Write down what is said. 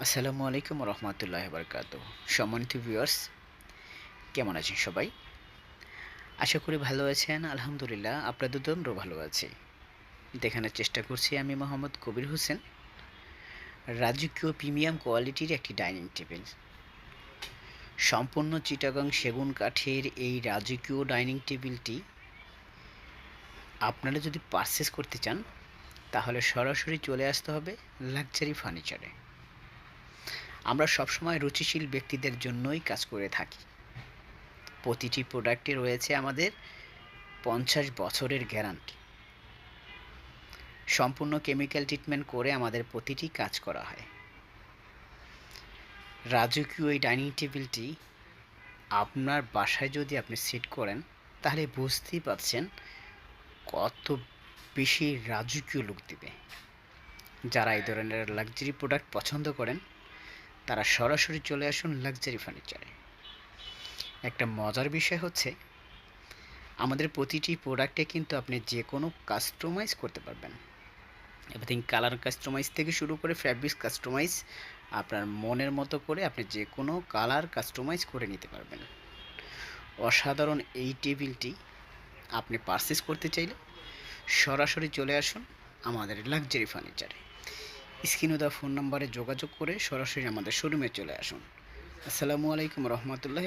আসসালামু আলাইকুম রহমতুল্লাহি বারকাতুহু। সম্মানিত ভিউয়ার্স, কেমন আছেন সবাই? আশা করি ভালো আছেন। আলহামদুলিল্লাহ আপনাদের আমরাও ভালো আছি। দেখানোর চেষ্টা করছি আমি মোহাম্মদ কবির হোসেন। রাজকীয় প্রিমিয়াম কোয়ালিটির একটি ডাইনিং টেবিল, সম্পূর্ণ চিটাগাং সেগুন কাঠের এই রাজকীয় ডাইনিং টেবিলটি আপনারা যদি পারচেস করতে চান তাহলে সরাসরি চলে আসতে হবে লাক্সারি ফার্নিচারে। আমরা সবসময় রুচিশীল ব্যক্তিদের জন্যই কাজ করে থাকি। প্রতিটি প্রোডাক্টে রয়েছে আমাদের ৫০ বছরের গ্যারান্টি। সম্পূর্ণ কেমিক্যাল ট্রিটমেন্ট করে আমাদের প্রতিটি কাজ করা হয়। রাজকীয় এই ডাইনিং টেবিলটি আপনার বাসায় যদি আপনি সেট করেন তাহলে বুঝতেই পারছেন কত বেশি রাজকীয় লুক দিবে। যারা এই ধরনের লাক্সারি প্রোডাক্ট পছন্দ করেন তারা সরাসরি চলে আসুন লাক্সারি ফার্নিচারে। একটা মজার বিষয় হচ্ছে আমাদের প্রতিটি প্রোডাক্টে কিন্তু আপনি যে কোনো কাস্টমাইজ করতে পারবেন। এভরিথিং কালার কাস্টমাইজ থেকে শুরু করে ফ্যাব্রিক্স কাস্টমাইজ, আপনার মনের মতো করে আপনি যে কোনো কালার কাস্টমাইজ করে নিতে পারবেন। অসাধারণ এই টেবিলটি আপনি পারচেস করতে চাইলে সরাসরি চলে আসুন আমাদের লাক্সারি ফার্নিচারে। স্ক্রিনে দেওয়া ফোন নাম্বারে যোগাযোগ করে সরাসরি আমাদের শোরুমে চলে আসুন। আসসালামু আলাইকুম রহমতুল্লাহ।